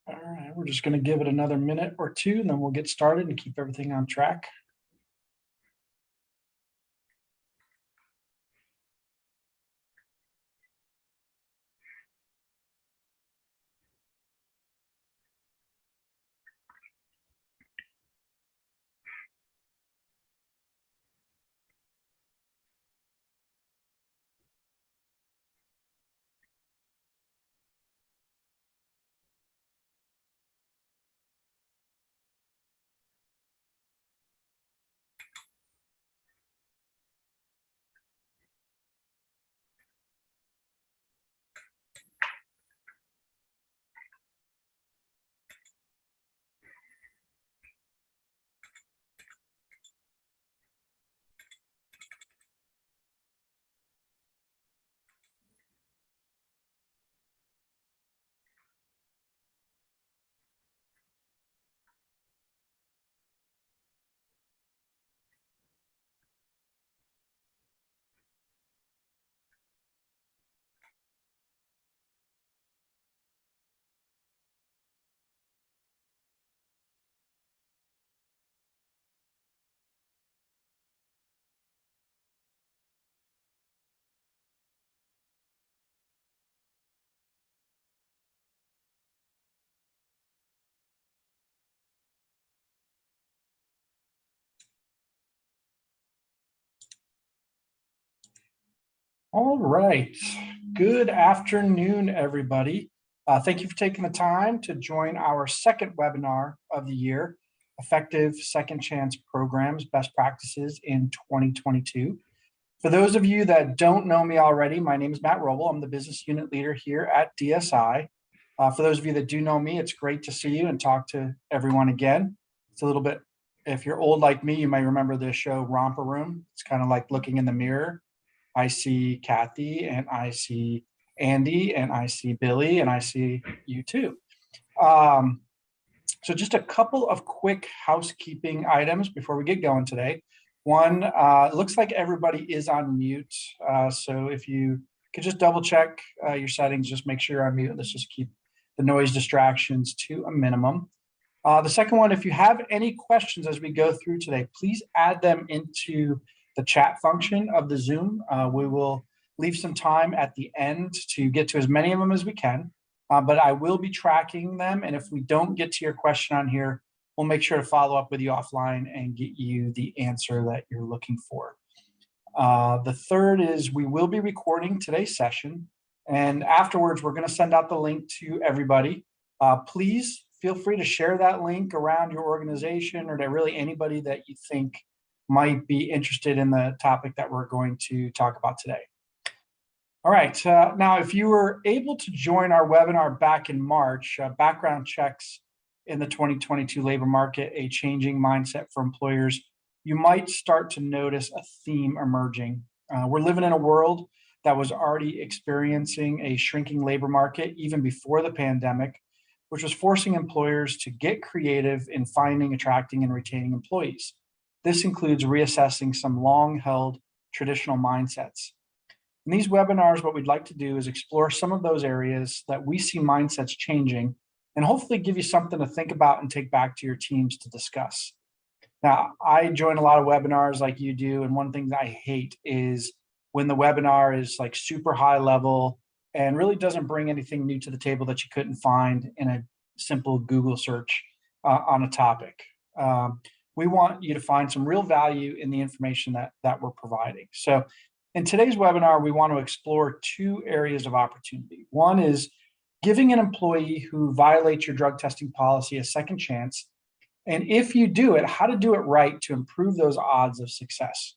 All right, we're just going to give it another minute or two, and then we'll get started and keep everything on track. All right. Good afternoon, everybody. Thank you for taking the time to join our second webinar of the year, Effective Second Chance Programs, Best Practices in 2022. For those of you that don't know me already, my name is Matt Roble. I'm the business unit leader here at DSI. For those of you that do know me, it's great to see you and talk to everyone again. It's a little bit, if you're old like me, you may remember the show Romper Room. It's kind of like looking in the mirror. I see Kathy and I see Andy and I see Billy and I see you too. So just a couple of quick housekeeping items before we get going today. One, it looks like everybody is on mute. So if you could just double check your settings, just make sure you're on mute. Let's just keep the noise distractions to a minimum. The second one, if you have any questions as we go through today, please add them into the chat function of the Zoom. We will leave some time at the end to get to as many of them as we can, but I will be tracking them. And if we don't get to your question on here, we'll make sure to follow up with you offline and get you the answer that you're looking for. The third is we will be recording today's session, and afterwards we're going to send out the link to everybody. Please feel free to share that link around your organization or to really anybody that you think might be interested in the topic that we're going to talk about today. All right, now if you were able to join our webinar back in March, background checks in the 2022 labor market, a changing mindset for employers, you might start to notice a theme emerging. We're living in a world that was already experiencing a shrinking labor market even before the pandemic, which was forcing employers to get creative in finding, attracting, and retaining employees. This includes reassessing some long-held traditional mindsets. In these webinars, what we'd like to do is explore some of those areas that we see mindsets changing and hopefully give you something to think about and take back to your teams to discuss. Now, I join a lot of webinars like you do, and one thing that I hate is when the webinar is like super high level and really doesn't bring anything new to the table that you couldn't find in a simple Google search on a topic. We want you to find some real value in the information that we're providing. So in today's webinar, we want to explore two areas of opportunity. One is giving an employee who violates your drug testing policy a second chance. And if you do it, how to do it right to improve those odds of success.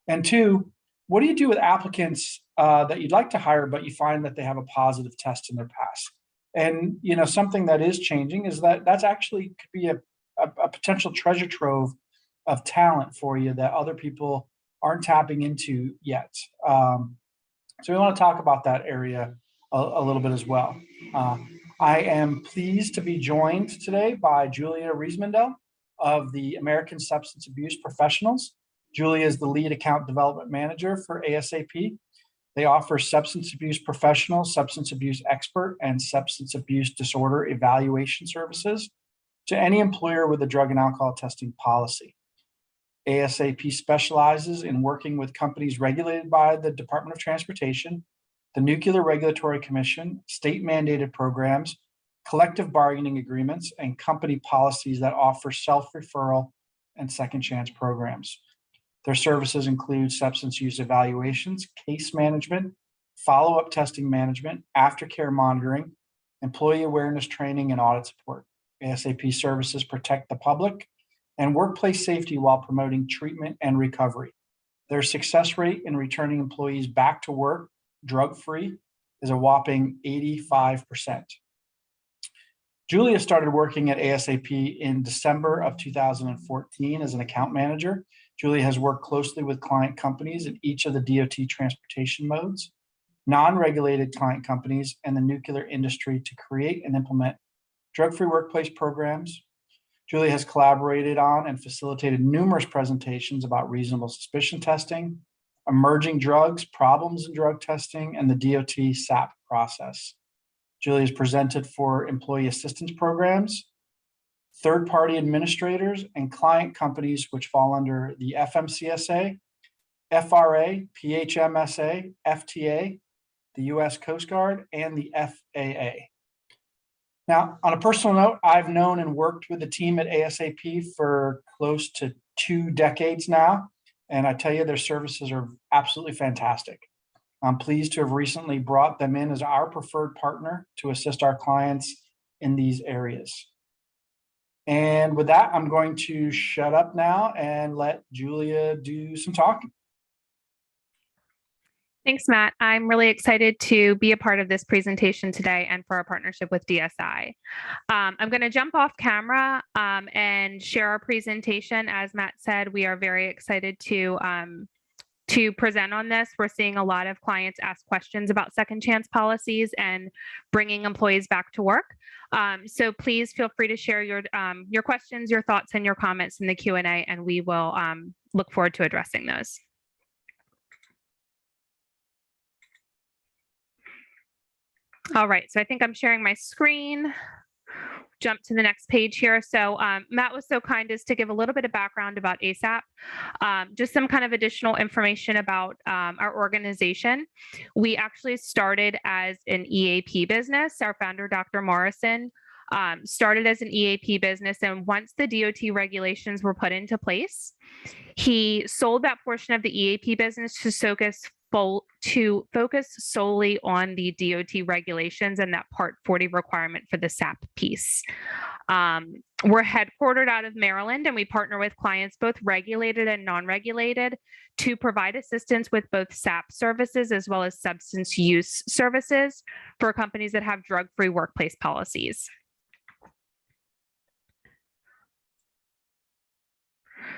And two, what do you do with applicants that you'd like to hire, but you find that they have a positive test in their past? And something that is changing is that's actually could be a potential treasure trove of talent for you that other people aren't tapping into yet. So we want to talk about that area a little bit as well. I am pleased to be joined today by Julia Riesmandel of the American Substance Abuse Professionals. Julia is the lead account development manager for ASAP. They offer substance abuse professional, substance abuse expert, and substance abuse disorder evaluation services to any employer with a drug and alcohol testing policy. ASAP specializes in working with companies regulated by the Department of Transportation, the Nuclear Regulatory Commission, state mandated programs, collective bargaining agreements, and company policies that offer self-referral and second chance programs. Their services include substance use evaluations, case management, follow-up testing management, aftercare monitoring, employee awareness training, and audit support. ASAP services protect the public and workplace safety while promoting treatment and recovery. Their success rate in returning employees back to work drug-free is a whopping 85%. Julia started working at ASAP in December of 2014 as an account manager. Julia has worked closely with client companies in each of the DOT transportation modes, non-regulated client companies, and the nuclear industry to create and implement drug-free workplace programs. Julia has collaborated on and facilitated numerous presentations about reasonable suspicion testing, emerging drugs, problems in drug testing, and the DOT SAP process. Julia has presented for employee assistance programs, third-party administrators, and client companies which fall under the FMCSA, FRA, PHMSA, FTA, the US Coast Guard, and the FAA. Now, on a personal note, I've known and worked with the team at ASAP for close to 2 decades now, and I tell you, their services are absolutely fantastic. I'm pleased to have recently brought them in as our preferred partner to assist our clients in these areas. And with that, I'm going to shut up now and let Julia do some talking. Thanks, Matt. I'm really excited to be a part of this presentation today and for our partnership with DSI. I'm going to jump off camera and share our presentation. As Matt said, we are very excited to present on this. We're seeing a lot of clients ask questions about second chance policies and bringing employees back to work. So please feel free to share your questions, your thoughts, and your comments in the Q&A, and we will look forward to addressing those. All right, so I think I'm sharing my screen. Jump to the next page here. So Matt was so kind as to give a little bit of background about ASAP, just some kind of additional information about our organization. We actually started as an EAP business. Our founder, Dr. Morrison, started as an EAP business, and once the DOT regulations were put into place, he sold that portion of the EAP business to focus solely on the DOT regulations and that Part 40 requirement for the SAP piece. We're headquartered out of Maryland, and we partner with clients, both regulated and non-regulated, to provide assistance with both SAP services as well as substance use services for companies that have drug-free workplace policies.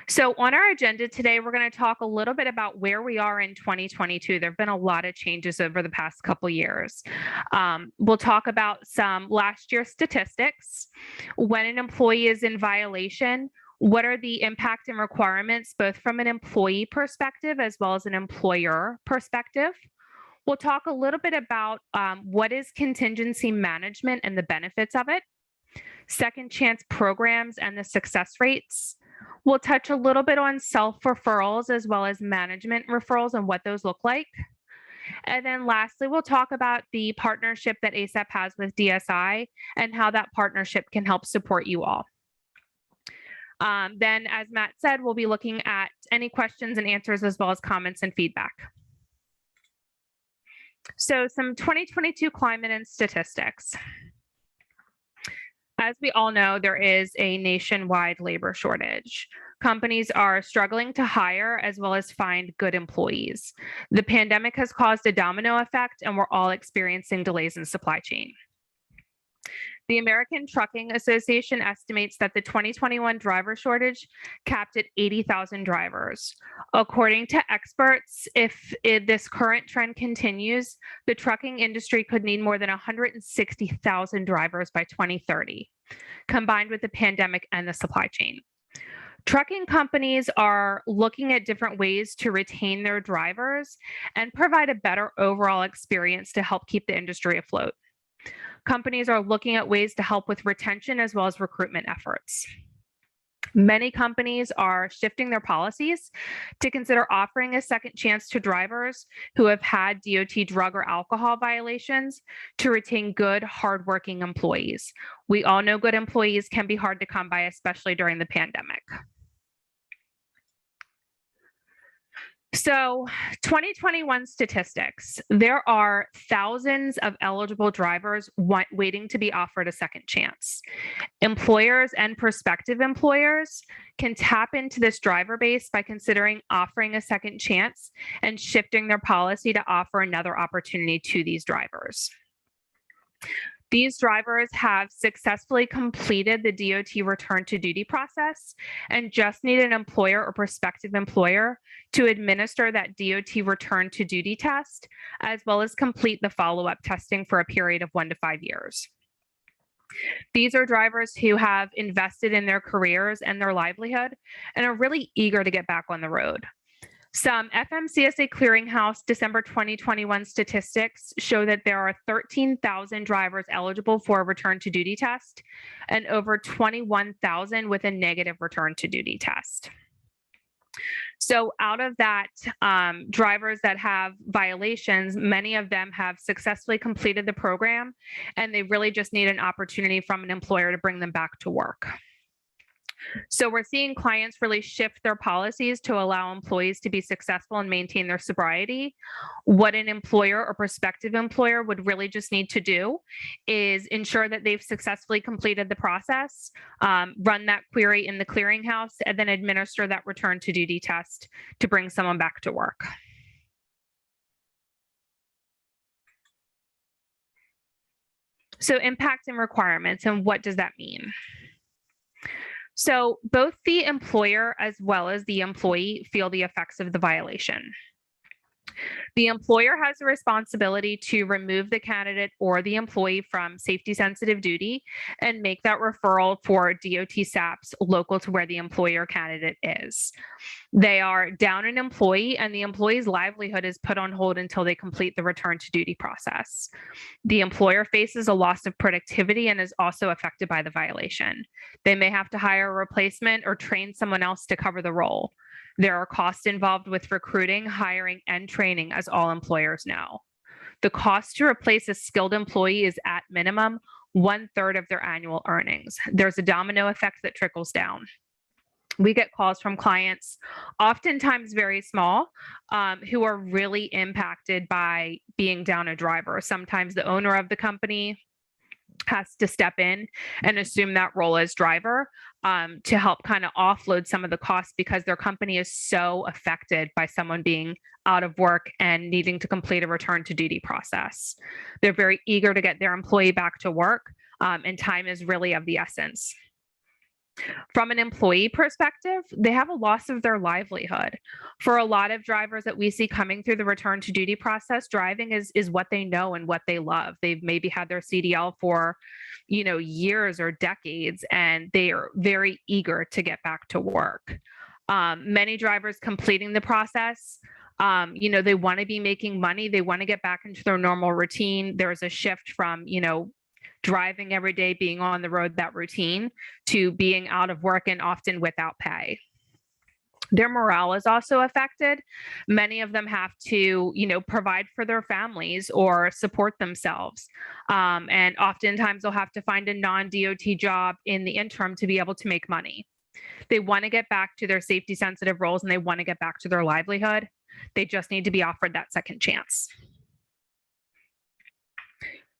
So on our agenda today, we're going to talk a little bit about where we are in 2022. There have been a lot of changes over the past couple years. We'll talk about some last year's statistics, when an employee is in violation, what are the impact and requirements, both from an employee perspective as well as an employer perspective. We'll talk a little bit about what is contingency management and the benefits of it, second chance programs and the success rates. We'll touch a little bit on self-referrals as well as management referrals and what those look like. And then lastly, we'll talk about the partnership that ASAP has with DSI and how that partnership can help support you all. Then, as Matt said, we'll be looking at any questions and answers as well as comments and feedback. So some 2022 climate and statistics. As we all know, there is a nationwide labor shortage. Companies are struggling to hire as well as find good employees. The pandemic has caused a domino effect, and we're all experiencing delays in supply chain. The American Trucking Association estimates that the 2021 driver shortage capped at 80,000 drivers. According to experts, if this current trend continues, the trucking industry could need more than 160,000 drivers by 2030, combined with the pandemic and the supply chain. Trucking companies are looking at different ways to retain their drivers and provide a better overall experience to help keep the industry afloat. Companies are looking at ways to help with retention as well as recruitment efforts. Many companies are shifting their policies to consider offering a second chance to drivers who have had DOT drug or alcohol violations to retain good, hardworking employees. We all know good employees can be hard to come by, especially during the pandemic. So 2021 statistics, there are thousands of eligible drivers waiting to be offered a second chance. Employers and prospective employers can tap into this driver base by considering offering a second chance and shifting their policy to offer another opportunity to these drivers. These drivers have successfully completed the DOT return to duty process and just need an employer or prospective employer to administer that DOT return to duty test, as well as complete the follow-up testing for a period of 1 to 5 years. These are drivers who have invested in their careers and their livelihood and are really eager to get back on the road. Some FMCSA Clearinghouse December 2021 statistics show that there are 13,000 drivers eligible for a return to duty test and over 21,000 with a negative return to duty test. So out of that, drivers that have violations, many of them have successfully completed the program, and they really just need an opportunity from an employer to bring them back to work. So we're seeing clients really shift their policies to allow employees to be successful and maintain their sobriety. What an employer or prospective employer would really just need to do is ensure that they've successfully completed the process, run that query in the clearinghouse, and then administer that return to duty test to bring someone back to work. So impact and requirements, and what does that mean? So both the employer as well as the employee feel the effects of the violation. The employer has a responsibility to remove the candidate or the employee from safety sensitive duty and make that referral for DOT SAPs local to where the employer candidate is. They are down an employee and the employee's livelihood is put on hold until they complete the return to duty process. The employer faces a loss of productivity and is also affected by the violation. They may have to hire a replacement or train someone else to cover the role. There are costs involved with recruiting, hiring, and training, as all employers know. The cost to replace a skilled employee is at minimum 1/3 of their annual earnings. There's a domino effect that trickles down. We get calls from clients, oftentimes very small, who are really impacted by being down a driver. Sometimes the owner of the company has to step in and assume that role as driver to help kind of offload some of the costs because their company is so affected by someone being out of work and needing to complete a return to duty process. They're very eager to get their employee back to work, and time is really of the essence. From an employee perspective, they have a loss of their livelihood. For a lot of drivers that we see coming through the return to duty process, driving is what they know and what they love. They've maybe had their CDL for, years or decades, and they are very eager to get back to work. Many drivers completing the process, they want to be making money. They want to get back into their normal routine. There's a shift from, driving every day, being on the road, that routine, to being out of work and often without pay. Their morale is also affected. Many of them have to, provide for their families or support themselves. And oftentimes they'll have to find a non-DOT job in the interim to be able to make money. They want to get back to their safety sensitive roles and they want to get back to their livelihood. They just need to be offered that second chance.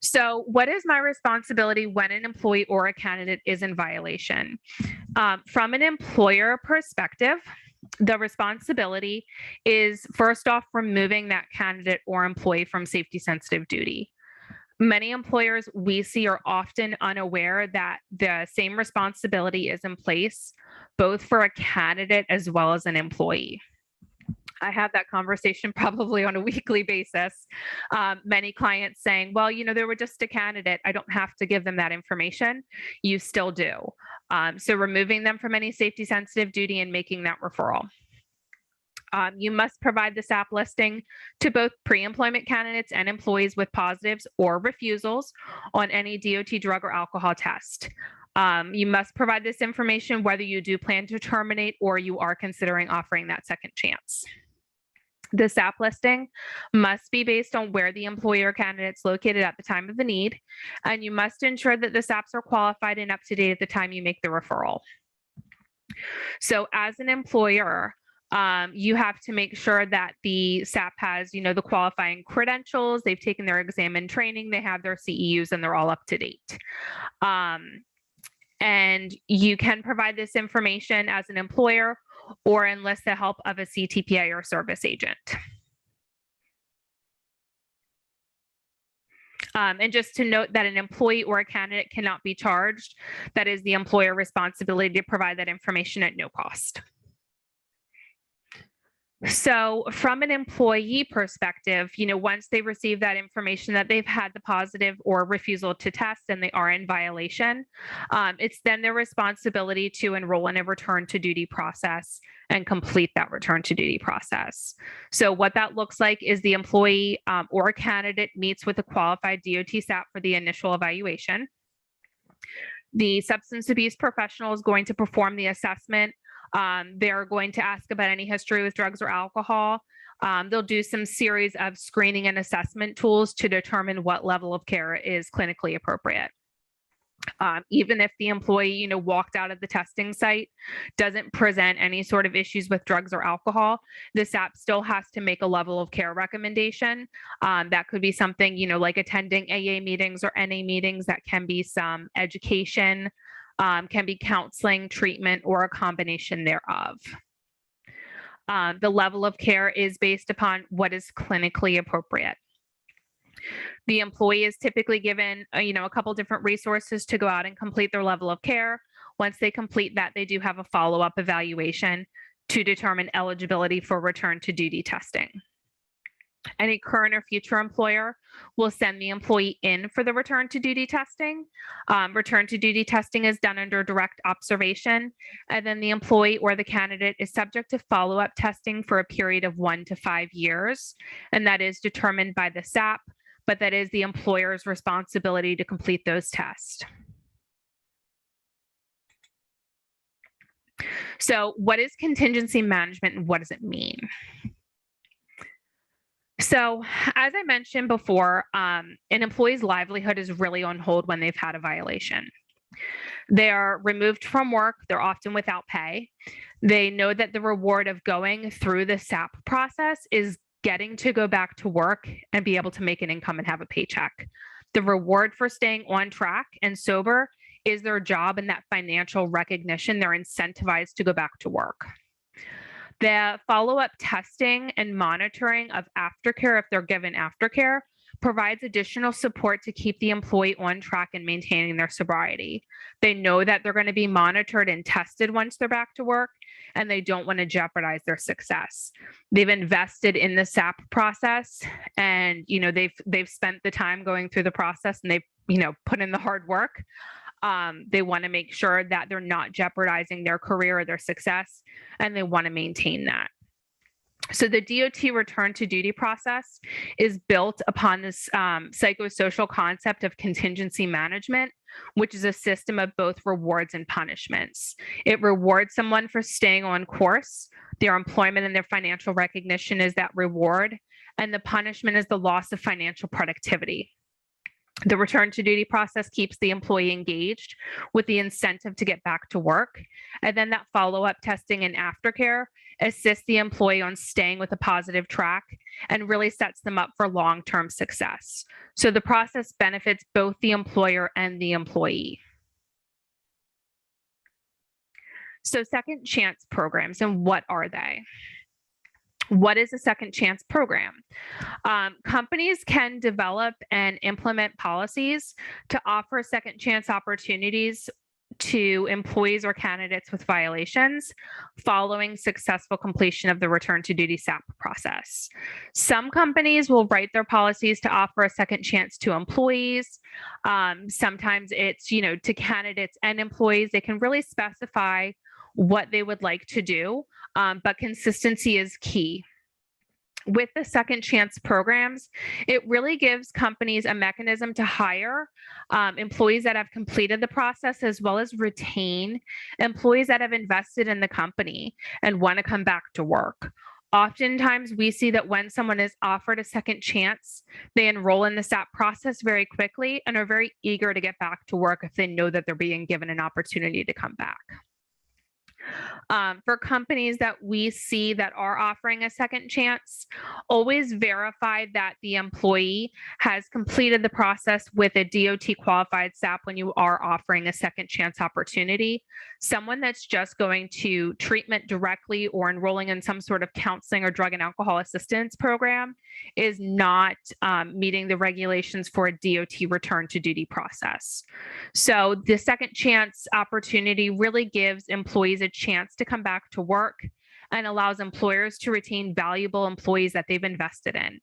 So what is my responsibility when an employee or a candidate is in violation? From an employer perspective, the responsibility is first off removing that candidate or employee from safety sensitive duty. Many employers we see are often unaware that the same responsibility is in place both for a candidate as well as an employee. I have that conversation probably on a weekly basis. Many clients saying, well, they were just a candidate. I don't have to give them that information. You still do. So removing them from any safety sensitive duty and making that referral. You must provide the SAP listing to both pre-employment candidates and employees with positives or refusals on any DOT drug or alcohol test. You must provide this information whether you do plan to terminate or you are considering offering that second chance. The SAP listing must be based on where the employer candidate is located at the time of the need, and you must ensure that the SAPs are qualified and up to date at the time you make the referral. So as an employer, you have to make sure that the SAP has, the qualifying credentials, they've taken their exam and training, they have their CEUs, and they're all up to date. And you can provide this information as an employer or enlist the help of a CTPA or service agent. And just to note that an employee or a candidate cannot be charged. That is the employer responsibility to provide that information at no cost. So from an employee perspective, once they receive that information that they've had the positive or refusal to test and they are in violation, it's then their responsibility to enroll in a return to duty process and complete that return to duty process. So what that looks like is the employee or candidate meets with a qualified DOT SAP for the initial evaluation. The substance abuse professional is going to perform the assessment. They're going to ask about any history with drugs or alcohol. They'll do some series of screening and assessment tools to determine what level of care is clinically appropriate. Even if the employee, walked out of the testing site, doesn't present any sort of issues with drugs or alcohol, the SAP still has to make a level of care recommendation. That could be something, like attending AA meetings or NA meetings. That can be some education, can be counseling, treatment, or a combination thereof. The level of care is based upon what is clinically appropriate. The employee is typically given, a couple different resources to go out and complete their level of care. Once they complete that, they do have a follow-up evaluation to determine eligibility for return to duty testing. Any current or future employer will send the employee in for the return to duty testing. Return to duty testing is done under direct observation, and then the employee or the candidate is subject to follow-up testing for a period of 1 to 5 years, and that is determined by the SAP, but that is the employer's responsibility to complete those tests. So what is contingency management and what does it mean? So as I mentioned before, an employee's livelihood is really on hold when they've had a violation. They are removed from work. They're often without pay. They know that the reward of going through the SAP process is getting to go back to work and be able to make an income and have a paycheck. The reward for staying on track and sober is their job and that financial recognition. They're incentivized to go back to work. The follow-up testing and monitoring of aftercare, if they're given aftercare, provides additional support to keep the employee on track and maintaining their sobriety. They know that they're going to be monitored and tested once they're back to work, and they don't want to jeopardize their success. They've invested in the SAP process, and they've spent the time going through the process, and they've put in the hard work. They want to make sure that they're not jeopardizing their career or their success, and they want to maintain that. So the DOT return to duty process is built upon this psychosocial concept of contingency management, which is a system of both rewards and punishments. It rewards someone for staying on course. Their employment and their financial recognition is that reward, and the punishment is the loss of financial productivity. The return to duty process keeps the employee engaged with the incentive to get back to work. And then that follow-up testing and aftercare assists the employee on staying with a positive track and really sets them up for long-term success. So the process benefits both the employer and the employee. So second chance programs, and what are they? What is a second chance program? Companies can develop and implement policies to offer second chance opportunities to employees or candidates with violations following successful completion of the return to duty SAP process. Some companies will write their policies to offer a second chance to employees. Sometimes it's, to candidates and employees. They can really specify what they would like to do, but consistency is key. With the second chance programs, it really gives companies a mechanism to hire employees that have completed the process, as well as retain employees that have invested in the company and want to come back to work. Oftentimes, we see that when someone is offered a second chance, they enroll in the SAP process very quickly and are very eager to get back to work if they know that they're being given an opportunity to come back. For companies that we see that are offering a second chance, always verify that the employee has completed the process with a DOT qualified SAP when you are offering a second chance opportunity. Someone that's just going to treatment directly or enrolling in some sort of counseling or drug and alcohol assistance program is not meeting the regulations for a DOT return to duty process. So the second chance opportunity really gives employees a chance to come back to work and allows employers to retain valuable employees that they've invested in.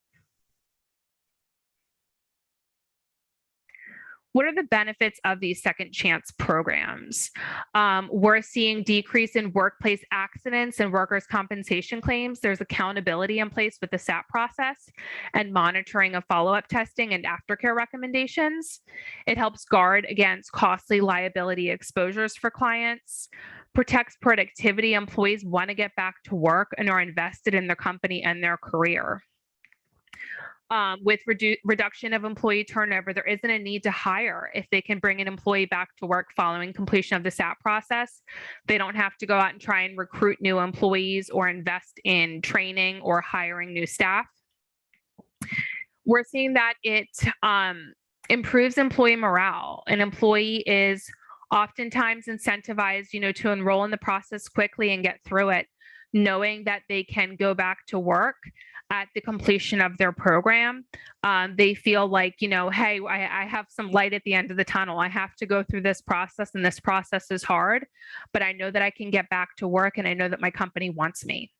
What are the benefits of these second chance programs? We're seeing decrease in workplace accidents and workers' compensation claims. There's accountability in place with the SAP process and monitoring of follow-up testing and aftercare recommendations. It helps guard against costly liability exposures for clients, protects productivity. Employees want to get back to work and are invested in their company and their career. With reduction of employee turnover, there isn't a need to hire if they can bring an employee back to work following completion of the SAP process. They don't have to go out and try and recruit new employees or invest in training or hiring new staff. We're seeing that it improves employee morale. An employee is oftentimes incentivized, to enroll in the process quickly and get through it, knowing that they can go back to work at the completion of their program. They feel like, hey, I have some light at the end of the tunnel. I have to go through this process, and this process is hard, but I know that I can get back to work, and I know that my company wants me.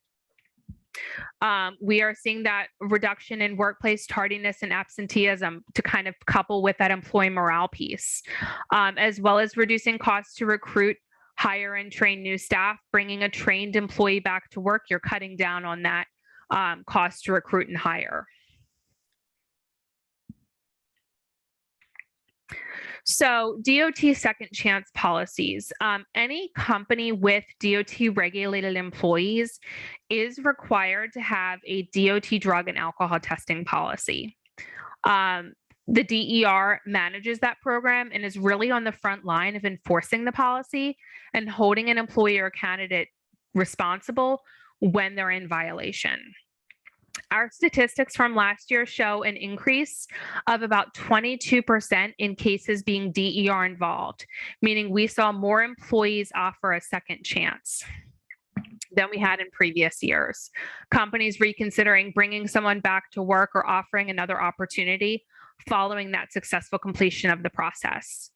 We are seeing that reduction in workplace tardiness and absenteeism to kind of couple with that employee morale piece, as well as reducing costs to recruit, hire, and train new staff. Bringing a trained employee back to work, you're cutting down on that cost to recruit and hire. So DOT second chance policies. Any company with DOT regulated employees is required to have a DOT drug and alcohol testing policy. The DER manages that program and is really on the front line of enforcing the policy and holding an employee or candidate responsible when they're in violation. Our statistics from last year show an increase of about 22% in cases being DER involved, meaning we saw more employees offer a second chance than we had in previous years. Companies reconsidering bringing someone back to work or offering another opportunity following that successful completion of the process.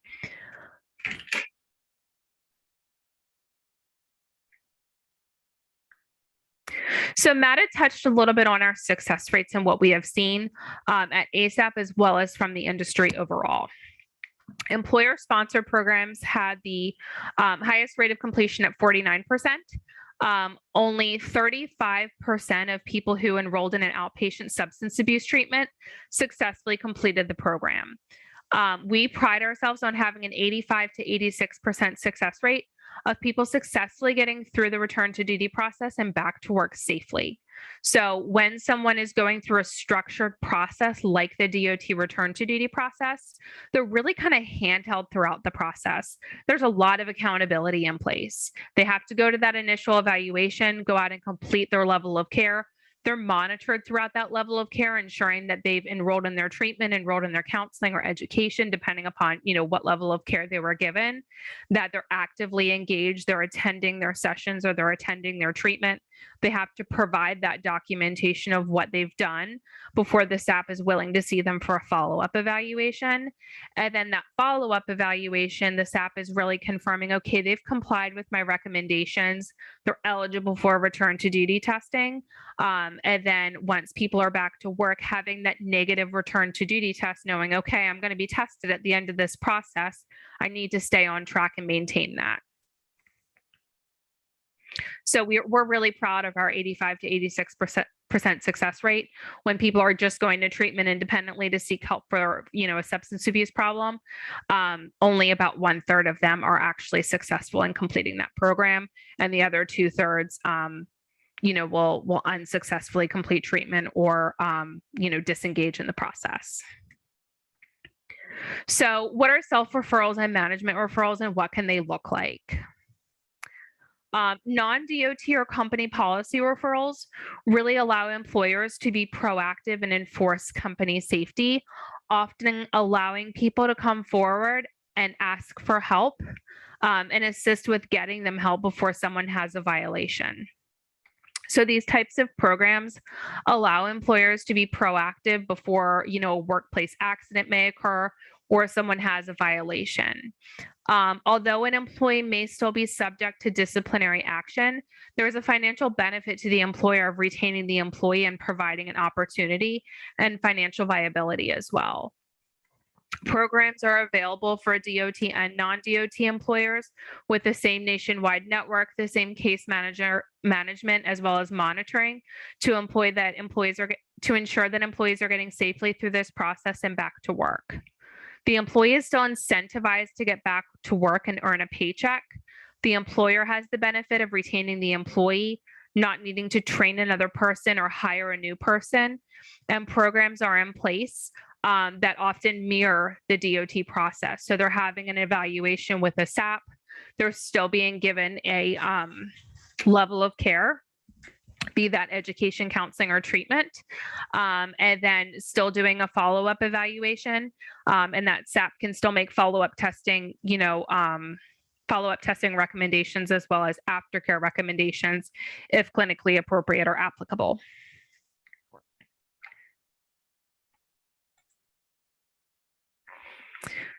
So Matt had touched a little bit on our success rates and what we have seen at ASAP, as well as from the industry overall. Employer-sponsored programs had the highest rate of completion at 49%. Only 35% of people who enrolled in an outpatient substance abuse treatment successfully completed the program. We pride ourselves on having an 85 to 86% success rate of people successfully getting through the return to duty process and back to work safely. So when someone is going through a structured process like the DOT return to duty process, they're really kind of handheld throughout the process. There's a lot of accountability in place. They have to go to that initial evaluation, go out and complete their level of care. They're monitored throughout that level of care, ensuring that they've enrolled in their treatment, enrolled in their counseling or education, depending upon, what level of care they were given, that they're actively engaged, they're attending their sessions or they're attending their treatment, they have to provide that documentation of what they've done before the SAP is willing to see them for a follow-up evaluation. And then that follow-up evaluation, the SAP is really confirming, okay, they've complied with my recommendations. They're eligible for return to duty testing. And then once people are back to work, having that negative return to duty test, knowing, okay, I'm going to be tested at the end of this process. I need to stay on track and maintain that. So we're really proud of our 85 to 86% success rate when people are just going to treatment independently to seek help for, a substance abuse problem. Only about 1/3 of them are actually successful in completing that program, and the other 2/3, will unsuccessfully complete treatment or, disengage in the process. So what are self-referrals and management referrals, and what can they look like? Non-DOT or company policy referrals really allow employers to be proactive and enforce company safety, often allowing people to come forward and ask for help and assist with getting them help before someone has a violation. So these types of programs allow employers to be proactive before, a workplace accident may occur or someone has a violation. Although an employee may still be subject to disciplinary action, there is a financial benefit to the employer of retaining the employee and providing an opportunity and financial viability as well. Programs are available for DOT and non-DOT employers with the same nationwide network, the same case management, as well as monitoring to ensure that employees are getting safely through this process and back to work. The employee is still incentivized to get back to work and earn a paycheck. The employer has the benefit of retaining the employee, not needing to train another person or hire a new person. And programs are in place that often mirror the DOT process. So they're having an evaluation with a SAP. They're still being given a level of care, be that education, counseling, or treatment, and then still doing a follow-up evaluation. And that SAP can still make follow-up testing, follow-up testing recommendations as well as aftercare recommendations if clinically appropriate or applicable.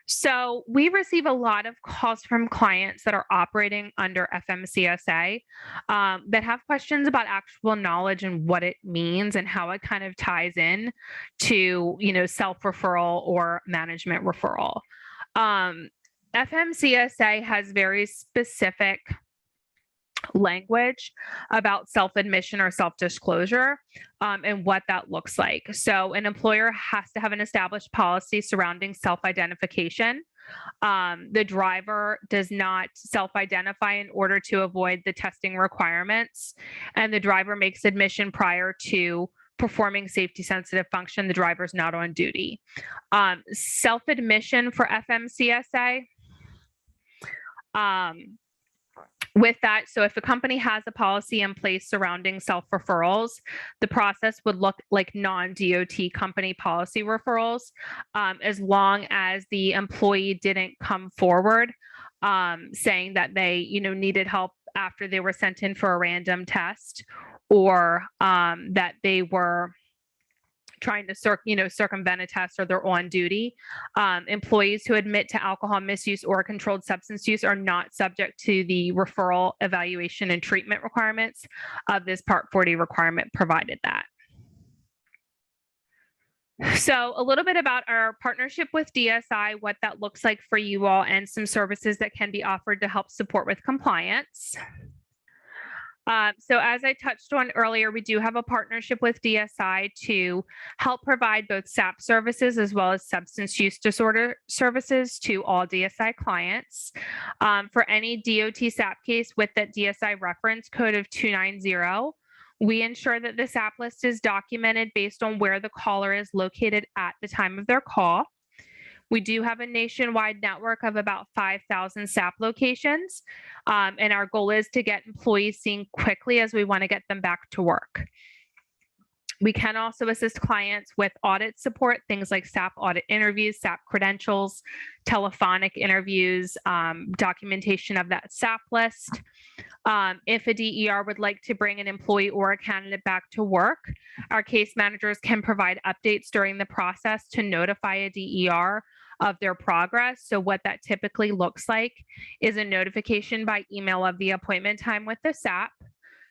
So we receive a lot of calls from clients that are operating under FMCSA that have questions about actual knowledge and what it means and how it kind of ties in to, self-referral or management referral. FMCSA has very specific language about self-admission or self-disclosure and what that looks like. So an employer has to have an established policy surrounding self-identification. The driver does not self-identify in order to avoid the testing requirements, and the driver makes admission prior to performing safety-sensitive function. The driver's not on duty. Self-admission for FMCSA. With that, so if a company has a policy in place surrounding self-referrals, the process would look like non-DOT company policy referrals, as long as the employee didn't come forward saying that they, needed help after they were sent in for a random test, or that they were trying to circumvent a test or they're on duty. Employees who admit to alcohol misuse or controlled substance use are not subject to the referral, evaluation, and treatment requirements of this Part 40 requirement, provided that. So a little bit about our partnership with DSI, what that looks like for you all, and some services that can be offered to help support with compliance. So as I touched on earlier, we do have a partnership with DSI to help provide both SAP services as well as substance use disorder services to all DSI clients. For any DOT SAP case with that DSI reference code of 290, we ensure that the SAP list is documented based on where the caller is located at the time of their call. We do have a nationwide network of about 5,000 SAP locations, and our goal is to get employees seen quickly as we want to get them back to work. We can also assist clients with audit support, things like SAP audit interviews, SAP credentials, telephonic interviews, documentation of that SAP list. If a DER would like to bring an employee or a candidate back to work, our case managers can provide updates during the process to notify a DER of their progress. So what that typically looks like is a notification by email of the appointment time with the SAP,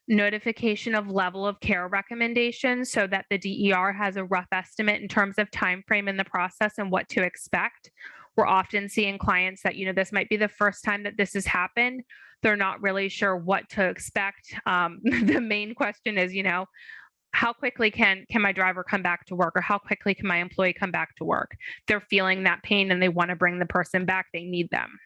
notification of level of care recommendations so that the DER has a rough estimate in terms of time frame in the process and what to expect. We're often seeing clients that, this might be the first time that this has happened. They're not really sure what to expect. The main question is, how quickly can my driver come back to work, or how quickly can my employee come back to work? They're feeling that pain and they want to bring the person back. They need them.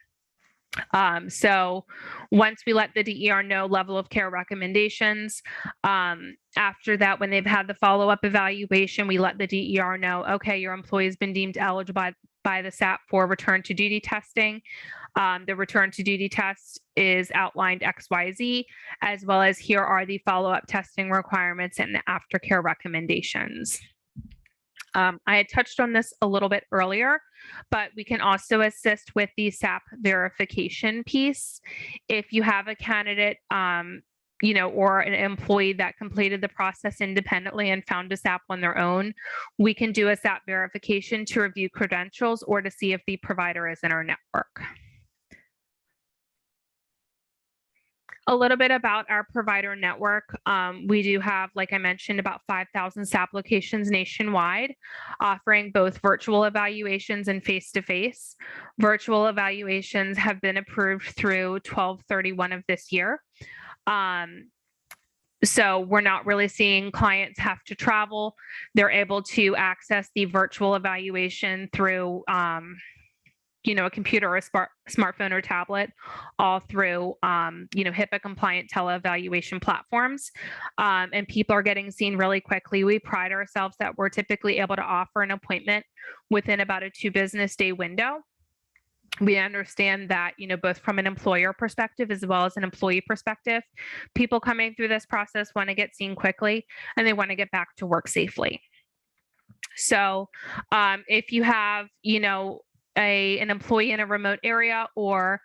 So once we let the DER know level of care recommendations, after that, when they've had the follow-up evaluation, we let the DER know, okay, your employee has been deemed eligible by the SAP for return to duty testing. The return to duty test is outlined XYZ, as well as here are the follow-up testing requirements and the aftercare recommendations. I had touched on this a little bit earlier, but we can also assist with the SAP verification piece. If you have a candidate, or an employee that completed the process independently and found a SAP on their own, we can do a SAP verification to review credentials or to see if the provider is in our network. A little bit about our provider network. We do have, like I mentioned, about 5,000 SAP locations nationwide, offering both virtual evaluations and face-to-face. Virtual evaluations have been approved through 12/31 of this year. So we're not really seeing clients have to travel. They're able to access the virtual evaluation through a computer or a smartphone or tablet, all through, HIPAA compliant teleevaluation platforms. And people are getting seen really quickly. We pride ourselves that we're typically able to offer an appointment within about a 2 business day window. We understand that, both from an employer perspective as well as an employee perspective, people coming through this process want to get seen quickly and they want to get back to work safely. So if you have, an employee in a remote area or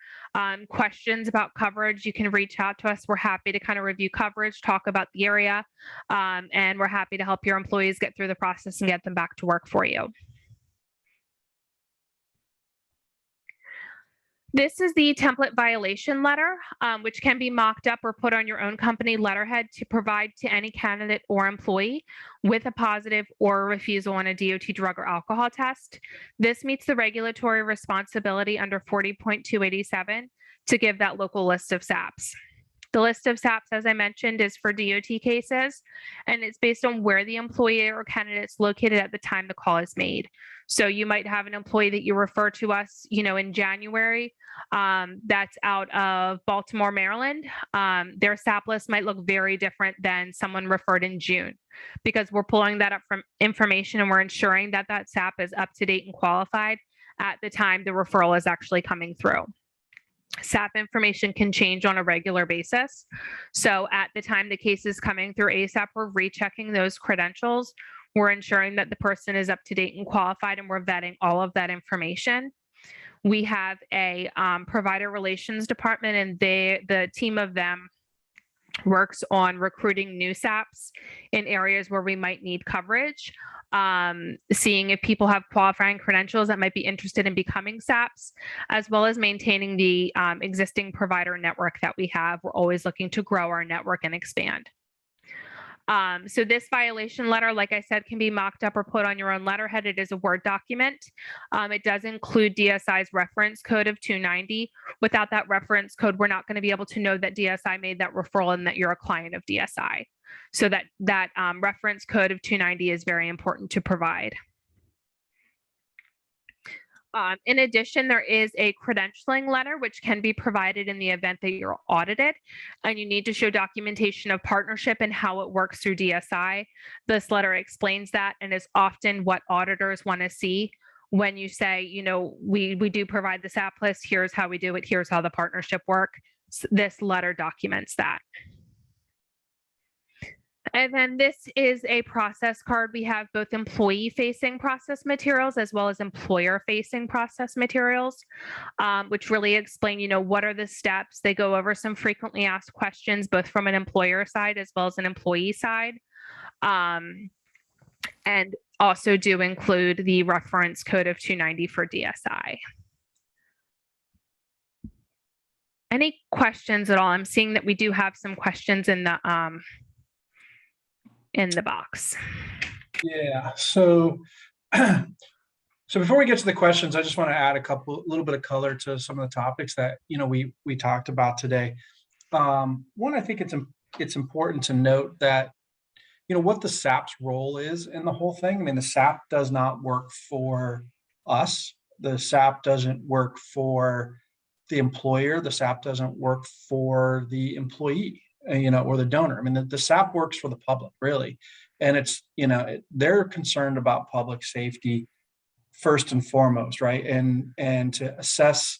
questions about coverage, you can reach out to us. We're happy to kind of review coverage, talk about the area, and we're happy to help your employees get through the process and get them back to work for you. This is the template violation letter, which can be mocked up or put on your own company letterhead to provide to any candidate or employee with a positive or a refusal on a DOT drug or alcohol test. This meets the regulatory responsibility under 40.287 to give that local list of SAPs. The list of SAPs, as I mentioned, is for DOT cases, and it's based on where the employee or candidate is located at the time the call is made. So you might have an employee that you refer to us, in January, that's out of Baltimore, Maryland. Their SAP list might look very different than someone referred in June, because we're pulling that up from information and we're ensuring that that SAP is up to date and qualified at the time the referral is actually coming through. SAP information can change on a regular basis. So at the time the case is coming through ASAP, we're rechecking those credentials. We're ensuring that the person is up to date and qualified, and we're vetting all of that information. We have a provider relations department, and the team of them works on recruiting new SAPs in areas where we might need coverage, seeing if people have qualifying credentials that might be interested in becoming SAPs, as well as maintaining the existing provider network that we have. We're always looking to grow our network and expand. So this violation letter, like I said, can be mocked up or put on your own letterhead. It is a Word document. It does include DSI's reference code of 290. Without that reference code, we're not going to be able to know that DSI made that referral and that you're a client of DSI. So that reference code of 290 is very important to provide. In addition, there is a credentialing letter, which can be provided in the event that you're audited, and you need to show documentation of partnership and how it works through DSI. This letter explains that and is often what auditors want to see when you say, we do provide the SAP list, here's how we do it, here's how the partnership works. This letter documents that. And then this is a process card. We have both employee-facing process materials as well as employer-facing process materials, which really explain, what are the steps. They go over some frequently asked questions, both from an employer side as well as an employee side. And also do include the reference code of 290 for DSI. Any questions at all? I'm seeing that we do have some questions in the box. Yeah. So, so before we get to the questions, I just want to add a little bit of color to some of the topics that we talked about today. One, I think it's important to note that what the SAP's role is in the whole thing. I mean, the SAP does not work for us. The SAP doesn't work for the employer. The SAP doesn't work for the employee, or the donor. I mean, the SAP works for the public, really. And it's, they're concerned about public safety first and foremost, right? And to assess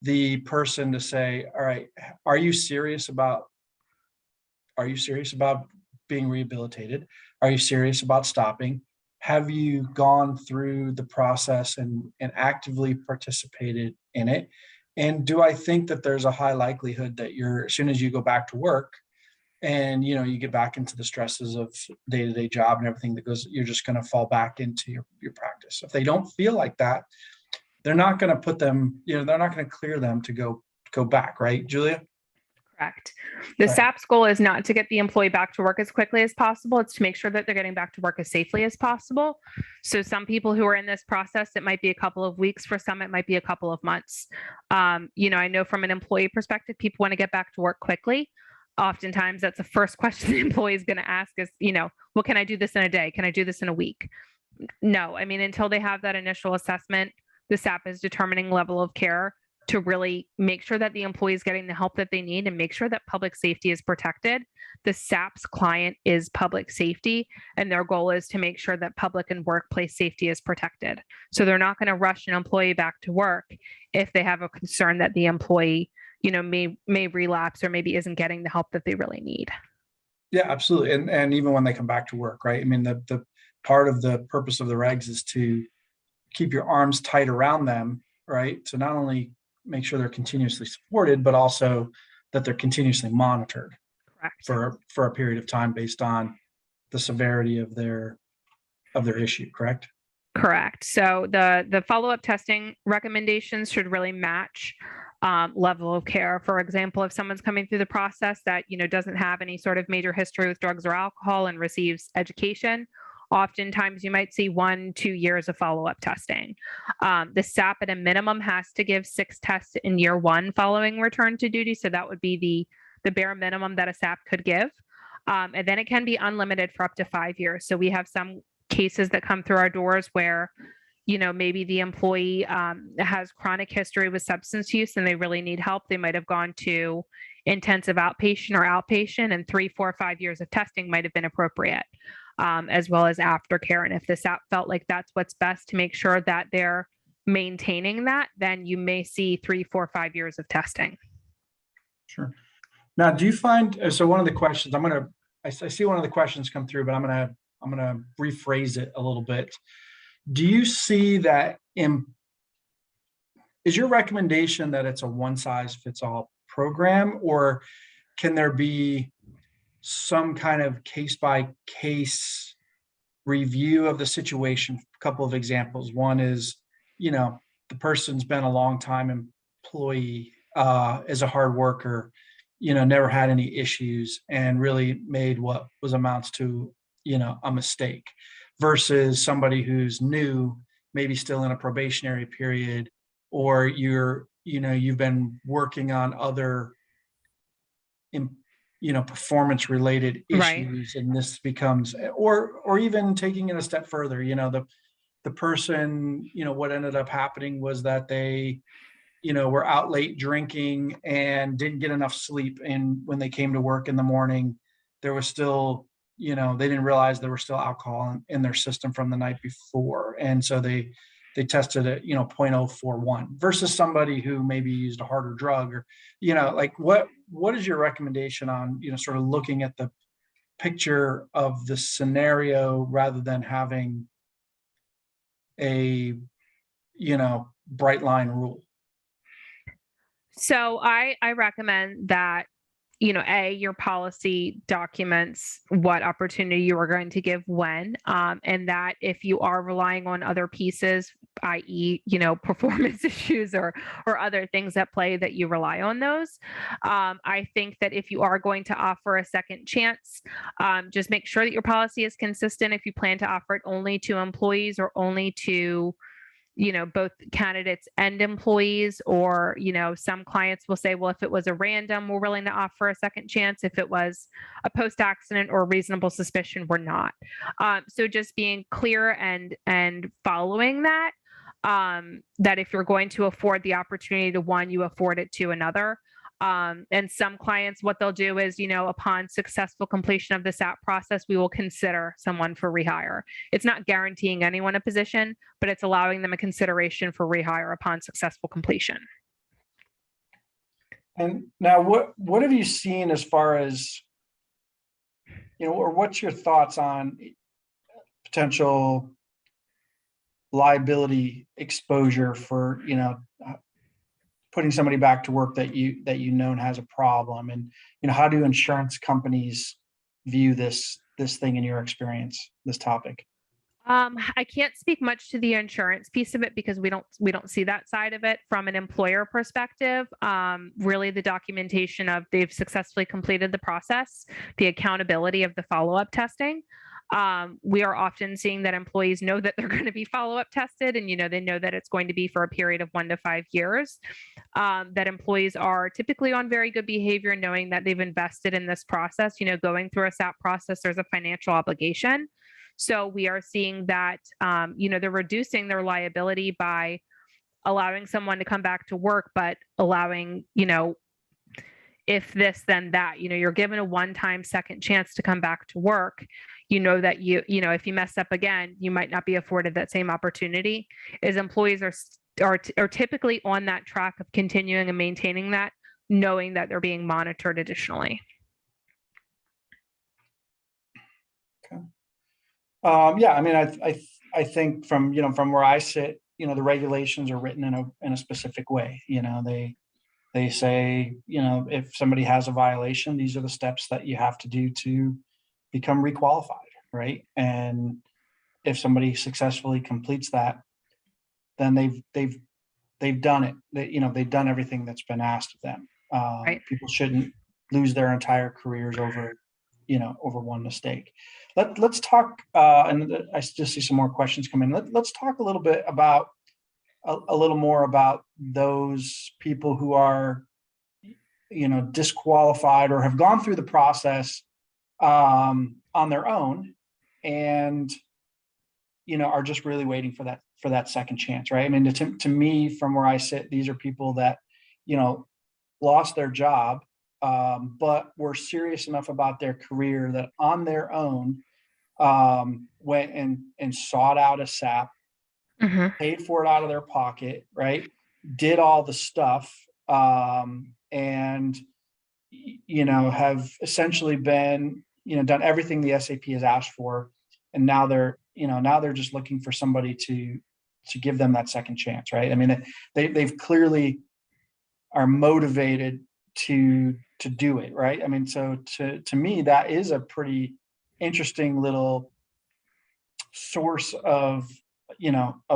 the person to say, all right, are you serious about being rehabilitated? Are you serious about stopping? Have you gone through the process and actively participated in it? And do I think that there's a high likelihood that as soon as you go back to work and you get back into the stresses of day-to-day job and everything that goes, you're just going to fall back into your practice. If they don't feel like that, they're not going to put them, they're not going to clear them to go back, right, Julia? Correct. The SAP's goal is not to get the employee back to work as quickly as possible. It's to make sure that they're getting back to work as safely as possible. So some people who are in this process, it might be a couple of weeks. For some, it might be a couple of months. I know from an employee perspective, people want to get back to work quickly. Oftentimes, that's the first question the employee is going to ask is, well, can I do this in a day? Can I do this in a week? No, I mean, until they have that initial assessment, the SAP is determining level of care to really make sure that the employee is getting the help that they need and make sure that public safety is protected. The SAP's client is public safety, and their goal is to make sure that public and workplace safety is protected. So they're not going to rush an employee back to work if they have a concern that the employee, may relapse or maybe isn't getting the help that they really need. Yeah, absolutely. And even when they come back to work, right? I mean, the part of the purpose of the regs is to keep your arms tight around them, right? To not only make sure they're continuously supported, but also that they're continuously monitored. Correct. For a period of time based on the severity of their issue, correct? Correct. So the follow-up testing recommendations should really match level of care. For example, if someone's coming through the process that doesn't have any sort of major history with drugs or alcohol and receives education, oftentimes you might see 1-2 years of follow-up testing. The SAP at a minimum has to give 6 tests in year 1 following return to duty. So that would be the bare minimum that a SAP could give. And then it can be unlimited for up to 5 years. So we have some cases that come through our doors where maybe the employee has chronic history with substance use and they really need help. They might have gone to intensive outpatient, and 3, 4, 5 years of testing might have been appropriate, as well as aftercare. And if the SAP felt like that's what's best to make sure that they're maintaining that, then you may see 3, 4, 5 years of testing. Sure. Now, do you find, so one of the questions, I see one of the questions come through, but I'm going to rephrase it a little bit. Do you see that is your recommendation that it's a one size fits all program, or can there be some kind of case by case review of the situation? A couple of examples. One is, the person's been a long time employee, is a hard worker, never had any issues and really made what amounts to, a mistake, versus somebody who's new, maybe still in a probationary period, or you've been working on other, performance related issues, right? And this becomes, or even taking it a step further, the person, what ended up happening was that they, were out late drinking and didn't get enough sleep. And when they came to work in the morning, there was still, they didn't realize there was still alcohol in their system from the night before. And so they tested at, 0.041 versus somebody who maybe used a harder drug, or, like what is your recommendation on, sort of looking at the picture of the scenario rather than having a, bright line rule? So I recommend that, your policy documents what opportunity you are going to give when, and that if you are relying on other pieces, i.e., performance issues or other things at play, that you rely on those. I think that if you are going to offer a second chance, just make sure that your policy is consistent. If you plan to offer it only to employees or only to both candidates and employees, or, some clients will say, well, if it was a random, we're willing to offer a second chance. If it was a post-accident or reasonable suspicion, we're not. So just being clear and following that, that if you're going to afford the opportunity to one, you afford it to another. And some clients, what they'll do is, upon successful completion of the SAP process, we will consider someone for rehire. It's not guaranteeing anyone a position, but it's allowing them a consideration for rehire upon successful completion. And now what have you seen as far as, or what's your thoughts on potential liability exposure for, putting somebody back to work that you has a problem? And, how do insurance companies view this thing in your experience, this topic? I can't speak much to the insurance piece of it because we don't see that side of it from an employer perspective. Really, the documentation of they've successfully completed the process, the accountability of the follow-up testing. We are often seeing that employees know that they're going to be follow-up tested, and they know that it's going to be for a period of 1 to 5 years. That employees are typically on very good behavior, knowing that they've invested in this process. Going through a SAP process, there's a financial obligation. So we are seeing that, they're reducing their liability by allowing someone to come back to work, but allowing, if this, then that, you're given a one-time second chance to come back to work. That if you mess up again, you might not be afforded that same opportunity. As employees are typically on that track of continuing and maintaining that, knowing that they're being monitored additionally. Okay. Yeah, I mean, I think from where I sit, the regulations are written in a specific way. They say, if somebody has a violation, these are the steps that you have to do to become requalified, right? And if somebody successfully completes that, then they've done it. They've done everything that's been asked of them. Right. People shouldn't lose their entire careers over one mistake. Let's talk, and I just see some more questions come in. Let's talk a little bit about a little more about those people who are, disqualified or have gone through the process on their own, and are just really waiting for that second chance, right? I mean, to me, from where I sit, these are people that lost their job, but were serious enough about their career that on their own went and sought out a SAP, paid for it out of their pocket, right? Did all the stuff, and have essentially been done everything the SAP has asked for, and now they're just looking for somebody to give them that second chance, right? I mean, they've clearly are motivated to do it, right? I mean, so to me, that is a pretty interesting little source of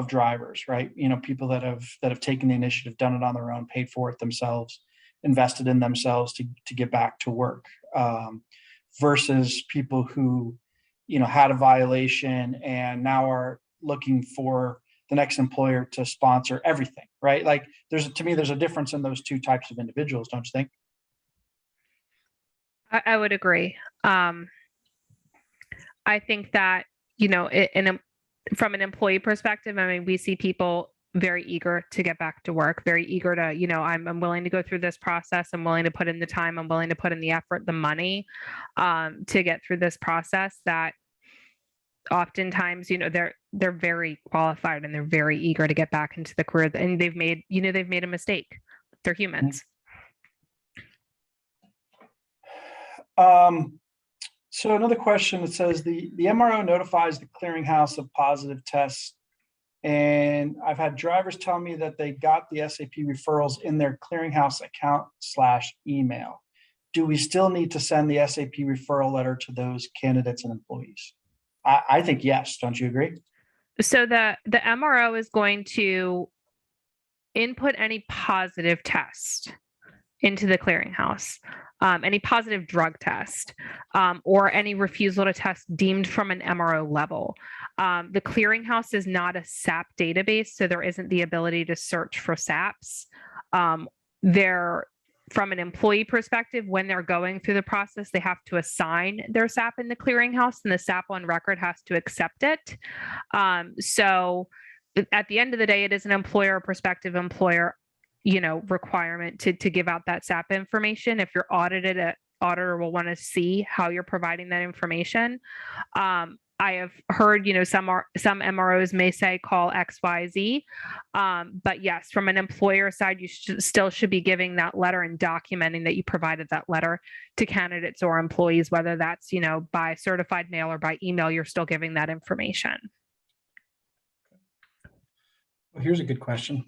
drivers, right? People that have taken the initiative, done it on their own, paid for it themselves, invested in themselves to get back to work, versus people who had a violation and now are looking for the next employer to sponsor everything, right? Like to me there's a difference in those two types of individuals, don't you think? I would agree. I think that, from an employee perspective, I mean, we see people very eager to get back to work, very eager to, I'm willing to go through this process. I'm willing to put in the time. I'm willing to put in the effort, the money, to get through this process. That oftentimes, they're very qualified and they're very eager to get back into the career, and they've made a mistake. They're humans. So another question that says the MRO notifies the clearinghouse of positive tests. And I've had drivers tell me that they got the SAP referrals in their clearinghouse account / email. Do we still need to send the SAP referral letter to those candidates and employees? I think yes. Don't you agree? So the MRO is going to input any positive test into the clearinghouse, any positive drug test, or any refusal to test deemed from an MRO level. The clearinghouse is not a SAP database, so there isn't the ability to search for SAPs. From an employee perspective, when they're going through the process, they have to assign their SAP in the clearinghouse, and the SAP on record has to accept it. So at the end of the day, it is an employer or prospective employer, requirement to give out that SAP information. If you're audited, an auditor will want to see how you're providing that information. I have heard, some MROs may say call XYZ, but yes, from an employer side, you still should be giving that letter and documenting that you provided that letter to candidates or employees, whether that's, by certified mail or by email, you're still giving that information. Well, here's a good question.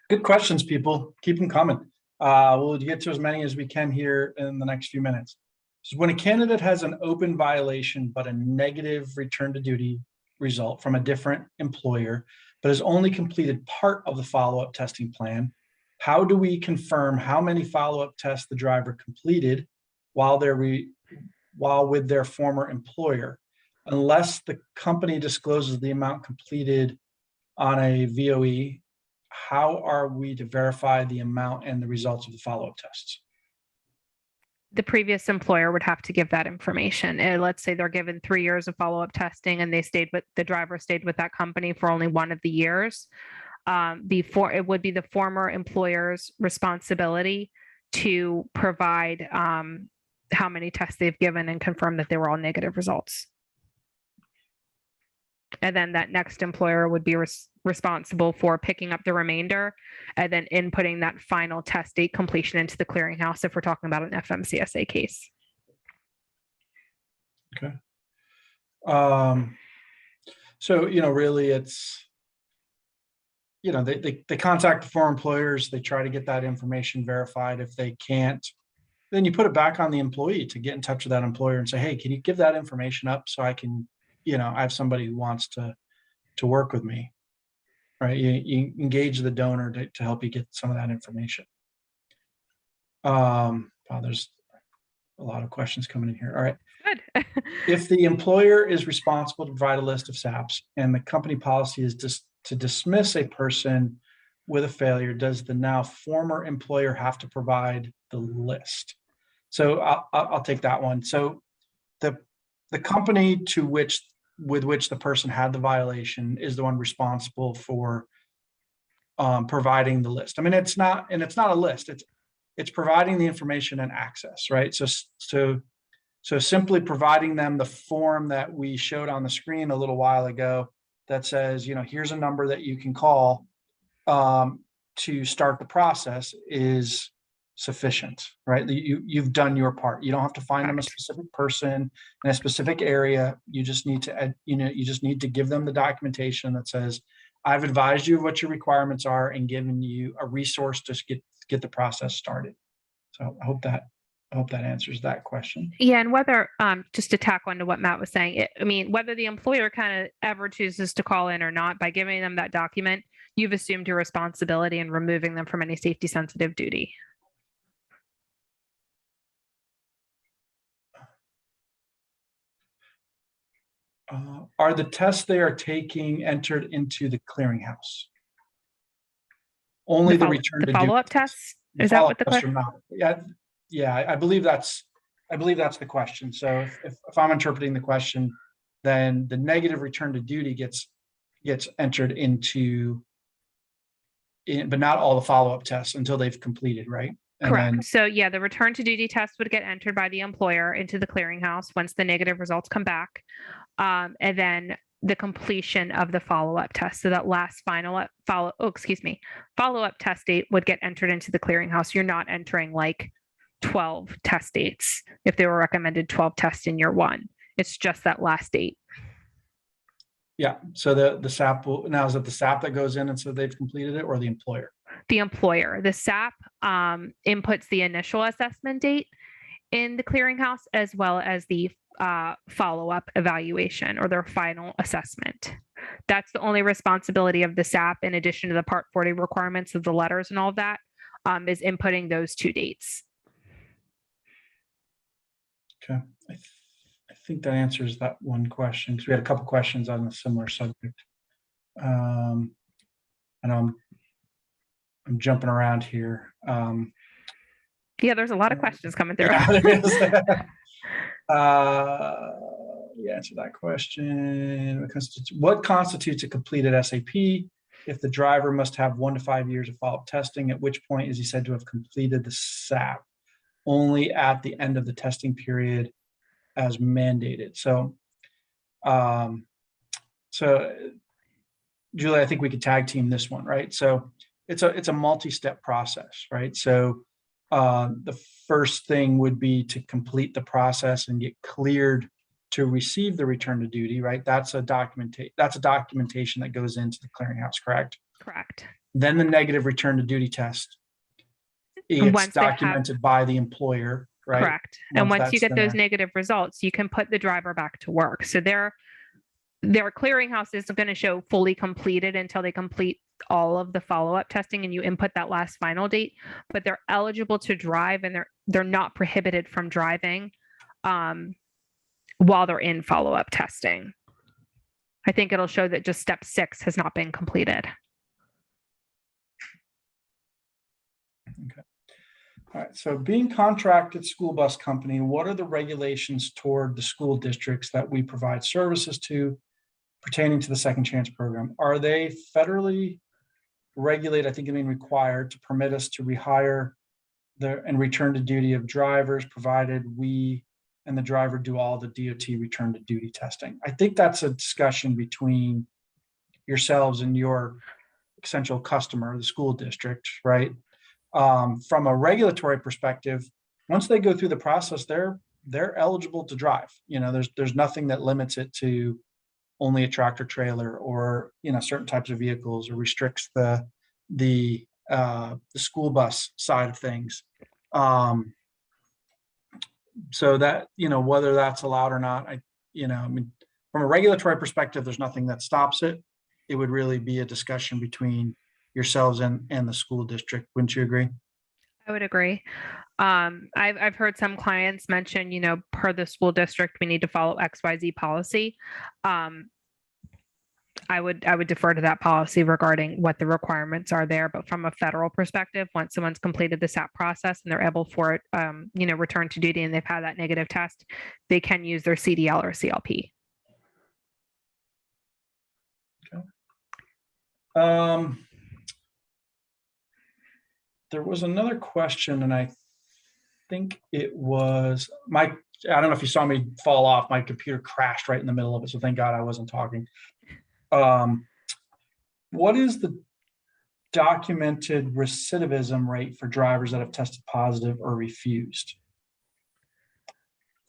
Good questions, people. Keep them coming. We'll get to as many as we can here in the next few minutes. So when a candidate has an open violation, but a negative return to duty result from a different employer, but has only completed part of the follow-up testing plan, how do we confirm how many follow-up tests the driver completed while with their former employer, unless the company discloses the amount completed on a VOE? How are we to verify the amount and the results of the follow-up tests? The previous employer would have to give that information. And let's say they're given 3 years of follow-up testing and the driver stayed with that company for only one of the years. It would be the former employer's responsibility to provide how many tests they've given and confirm that they were all negative results. And then that next employer would be responsible for picking up the remainder and then inputting that final test date completion into the clearinghouse if we're talking about an FMCSA case. Okay. So, really it's, they contact the former employers, they try to get that information verified. If they can't, then you put it back on the employee to get in touch with that employer and say, hey, can you give that information up so I can, I have somebody who wants to work with me, right? You engage the donor to help you get some of that information. Wow, there's a lot of questions coming in here. All right. Good. If the employer is responsible to provide a list of SAPs and the company policy is to dismiss a person with a failure, does the now former employer have to provide the list? So I'll take that one. So the company with which the person had the violation is the one responsible for providing the list. I mean, it's not a list. It's providing the information and access, right? So simply providing them the form that we showed on the screen a little while ago that says, here's a number that you can call to start the process is sufficient, right? You've done your part. You don't have to find them a specific person in a specific area. You just need to give them the documentation that says, I've advised you of what your requirements are and given you a resource to get the process started. So I hope that answers that question. Yeah, and whether just to tack on to what Matt was saying, whether the employer kind of ever chooses to call in or not, by giving them that document, you've assumed your responsibility in removing them from any safety sensitive duty. Are the tests they are taking entered into the clearinghouse? Only the return to follow-up tests? Is that what the question? Yeah. I believe that's the question. So if I'm interpreting the question, then the negative return to duty gets entered into, but not all the follow-up tests until they've completed, right? Correct. So yeah, the return to duty test would get entered by the employer into the clearinghouse once the negative results come back. And then the completion of the follow-up test. So that last follow-up test date would get entered into the clearinghouse. You're not entering like 12 test dates if they were recommended 12 tests in year one. It's just that last date. Yeah. So the SAP will, now is it the SAP that goes in and so they've completed it, or the employer? The employer, the SAP inputs the initial assessment date in the clearinghouse, as well as the follow-up evaluation or their final assessment. That's the only responsibility of the SAP, in addition to the Part 40 requirements of the letters and all of that, is inputting those 2 dates. Okay. I think that answers that one question, because we had a couple questions on a similar subject. And I'm jumping around here. Yeah, there's a lot of questions coming through. Yeah, there is. Yeah, answer that question. What constitutes a completed SAP? If the driver must have 1 to 5 years of follow-up testing, at which point is he said to have completed the SAP? Only at the end of the testing period as mandated. So, Julie, I think we could tag team this one, right? So it's a multi-step process, right? So the first thing would be to complete the process and get cleared to receive the return to duty, right? That's a documentation that goes into the clearinghouse, correct? Correct. Then the negative return to duty test is documented by the employer, right? Correct. And once you get those negative results, you can put the driver back to work. So their clearinghouse isn't going to show fully completed until they complete all of the follow-up testing and you input that last final date, but they're eligible to drive and they're not prohibited from driving while they're in follow-up testing. I think it'll show that just step 6 has not been completed. Okay. All right. So being contracted school bus company, what are the regulations toward the school districts that we provide services to pertaining to the Second Chance program? Are they federally regulated? I think I mean required to permit us to rehire and return to duty of drivers, provided we and the driver do all the DOT return to duty testing. I think that's a discussion between yourselves and your essential customer, the school district, right? From a regulatory perspective, once they go through the process, they're eligible to drive. You know, there's nothing that limits it to only a tractor trailer or, you know, certain types of vehicles, or restricts the school bus side of things. So that, you know, whether that's allowed or not, I mean, from a regulatory perspective, there's nothing that stops it. It would really be a discussion between yourselves and the school district. Wouldn't you agree? I would agree. I've heard some clients mention, you know, per the school district, we need to follow XYZ policy. I would defer to that policy regarding what the requirements are there. But from a federal perspective, once someone's completed the SAP process and they're able for it, you know, return to duty and they've had that negative test, they can use their CDL or CLP. Okay. There was another question, and I think it was I don't know if you saw me fall off. My computer crashed right in the middle of it, so thank God I wasn't talking. What is the documented recidivism rate for drivers that have tested positive or refused?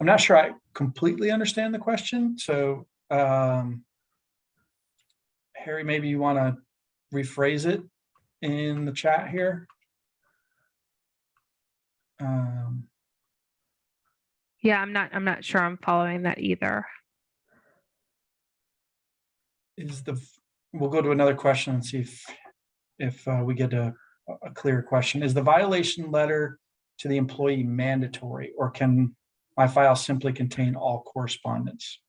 I'm not sure I completely understand the question. So, Harry, maybe you want to rephrase it in the chat here. Yeah, I'm not sure I'm following that either. We'll go to another question and see if we get a clear question. Is the violation letter to the employee mandatory, or can my file simply contain all correspondence?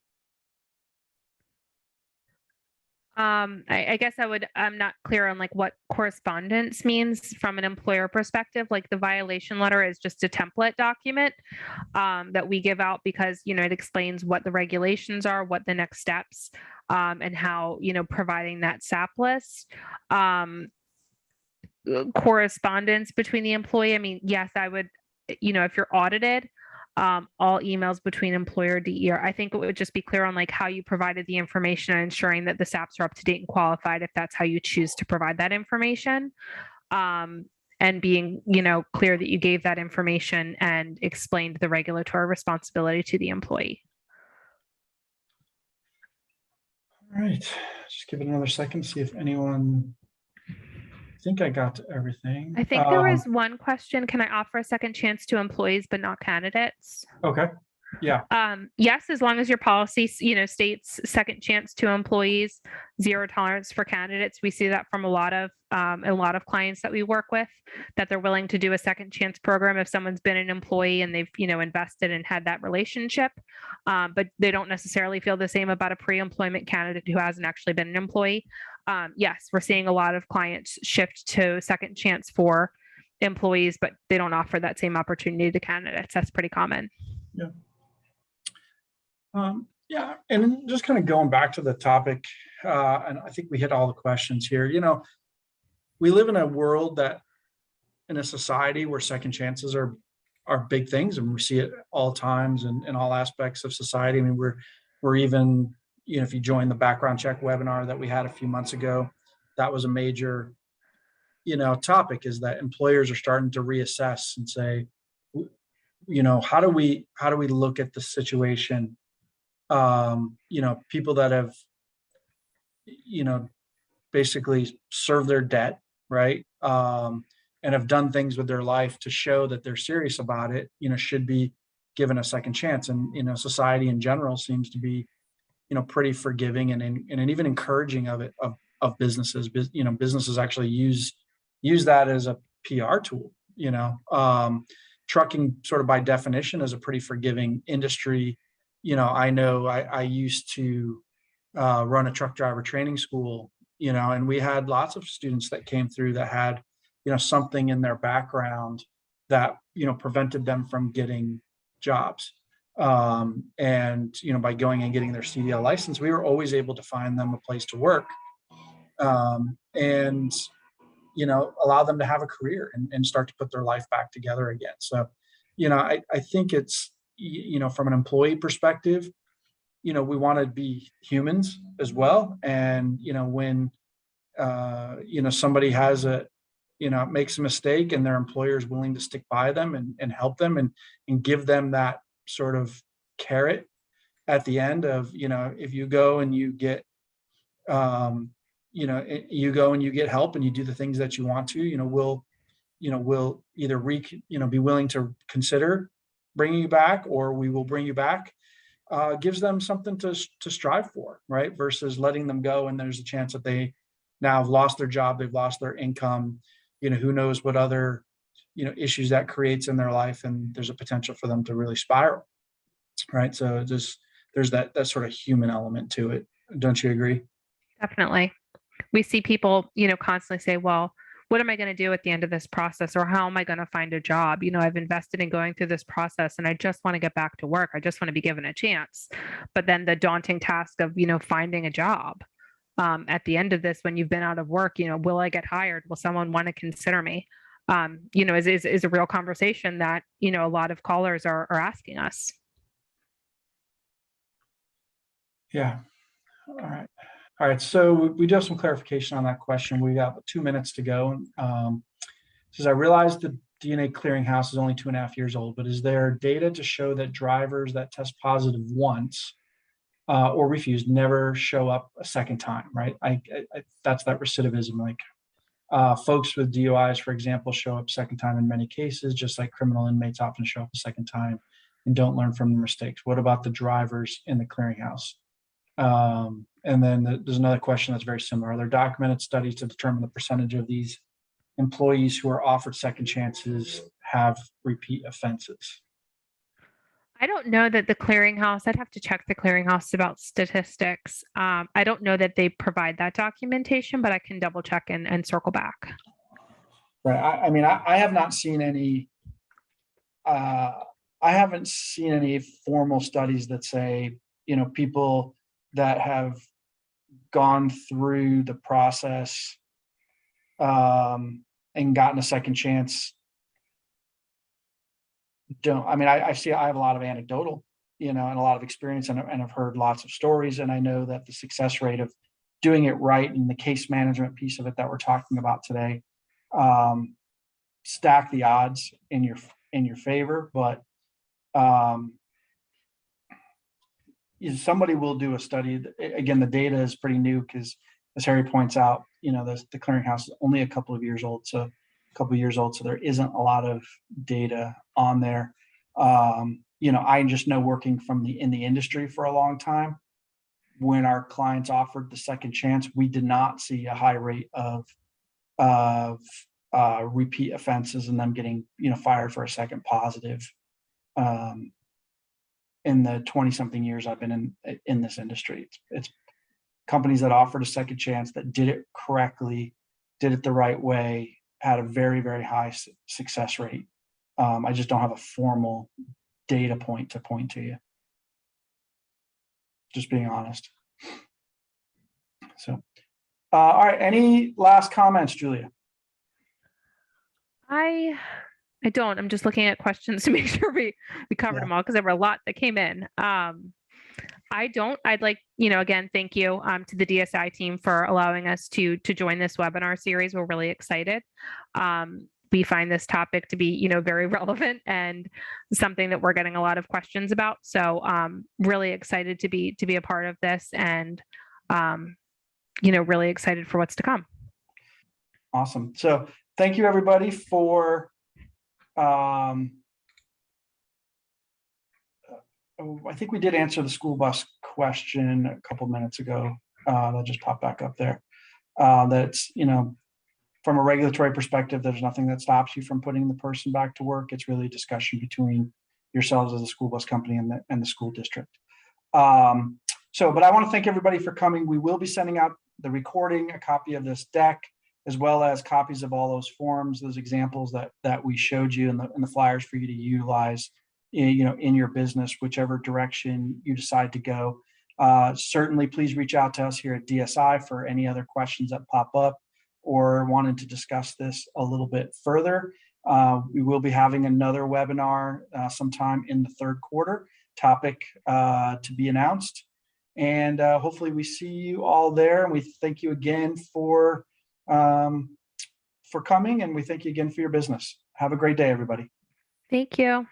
I guess I'm not clear on like what correspondence means from an employer perspective. Like the violation letter is just a template document that we give out because, you know, it explains what the regulations are, what the next steps, and how, you know, providing that SAP list. Correspondence between the employee. I mean, yes, I would, you know, if you're audited, all emails between employer DER. I think it would just be clear on like how you provided the information and ensuring that the SAPs are up to date and qualified if that's how you choose to provide that information. and being, clear that you gave that information and explained the regulatory responsibility to the employee. All right, just give it another second to see if anyone. I think I got to everything. I think there was one question. Can I offer a second chance to employees but not candidates? Okay. Yeah. Yes, as long as your policy, states second chance to employees, zero tolerance for candidates. We see that from a lot of clients that we work with, that they're willing to do a second chance program if someone's been an employee and they've, invested and had that relationship. But they don't necessarily feel the same about a pre-employment candidate who hasn't actually been an employee. Yes, we're seeing a lot of clients shift to second chance for employees, but they don't offer that same opportunity to candidates. That's pretty common. Yeah. Yeah, and just kind of going back to the topic, and I think we hit all the questions here. We live in a world in a society where second chances are big things, and we see it all times and in all aspects of society. I mean, we're even, if you join the background check webinar that we had a few months ago, that was a major, topic, is that employers are starting to reassess and say, how do we look at the situation? People that have, basically served their debt, right? And have done things with their life to show that they're serious about it, should be given a second chance. And, society in general seems to be, pretty forgiving and even encouraging of it, of businesses. Businesses actually use that as a PR tool. Trucking, sort of by definition, is a pretty forgiving industry. I know I used to run a truck driver training school, and we had lots of students that came through that had, something in their background that, prevented them from getting jobs. And, by going and getting their CDL license, we were always able to find them a place to work, and, allow them to have a career and start to put their life back together again. So, I think it's, from an employee perspective, we want to be humans as well. And, when, somebody makes a mistake and their employer is willing to stick by them and help them and give them that sort of carrot at the end of, if you go and you get, you go and you get help and you do the things that you want to, we'll either be willing to consider bringing you back, or we will bring you back. Gives them something to strive for, right? Versus letting them go and there's a chance that they now have lost their job, they've lost their income, who knows what other, issues that creates in their life, and there's a potential for them to really spiral, right? So there's that sort of human element to it. Don't you agree? Definitely. We see people, constantly say, well, what am I going to do at the end of this process? Or how am I going to find a job? I've invested in going through this process and I just want to get back to work. I just want to be given a chance. But then the daunting task of, finding a job at the end of this, when you've been out of work, will I get hired? Will someone want to consider me? Is a real conversation that, a lot of callers are asking us. Yeah. All right. So we do have some clarification on that question. We got 2 minutes to go. Says, I realize the DNA clearinghouse is only 2.5 years old, but is there data to show that drivers that test positive once or refuse never show up a second time, right? That's that recidivism. Like folks with DUIs, for example, show up second time in many cases, just like criminal inmates often show up a second time and don't learn from their mistakes. What about the drivers in the clearinghouse? And then there's another question that's very similar. Are there documented studies to determine the percentage of these employees who are offered second chances have repeat offenses? I don't know that the clearinghouse, I'd have to check the clearinghouse about statistics. I don't know that they provide that documentation, but I can double check and circle back. Right. I mean, I have not seen any, I haven't seen any formal studies that say, people that have gone through the process and gotten a second chance don't. I mean, I have a lot of anecdotal, and a lot of experience, and I've heard lots of stories, and I know that the success rate of doing it right and the case management piece of it that we're talking about today, stack the odds in your favor, but somebody will do a study. Again, the data is pretty new because, as Harry points out, the clearinghouse is only a couple of years old, so there isn't a lot of data on there. I just know, working in the industry for a long time, when our clients offered the second chance, we did not see a high rate of repeat offenses and them getting fired for a second positive. In the 20-something years I've been in this industry, it's companies that offered a second chance, that did it correctly, did it the right way, had a very, very high success rate. I just don't have a formal data point to point to you. Just being honest. So, all right. Any last comments, Julia? I don't. I'm just looking at questions to make sure we covered them all, because there were a lot that came in. I don't. I'd like, again, thank you to the DSI team for allowing us to join this webinar series. We're really excited. We find this topic to be, very relevant and something that we're getting a lot of questions about. So really excited to be a part of this, and really excited for what's to come. Awesome. So thank you, everybody, for I think we did answer the school bus question a couple minutes ago. That just popped back up there. That's, from a regulatory perspective, there's nothing that stops you from putting the person back to work. It's really a discussion between yourselves as a school bus company and the school district. But I want to thank everybody for coming. We will be sending out the recording, a copy of this deck, as well as copies of all those forms, those examples that we showed you in the flyers for you to utilize, in your business, whichever direction you decide to go. Certainly, please reach out to us here at DSI for any other questions that pop up, or wanted to discuss this a little bit further. We will be having another webinar sometime in the third quarter, topic to be announced. And hopefully we see you all there. And we thank you again for coming, and we thank you again for your business. Have a great day, everybody. Thank you.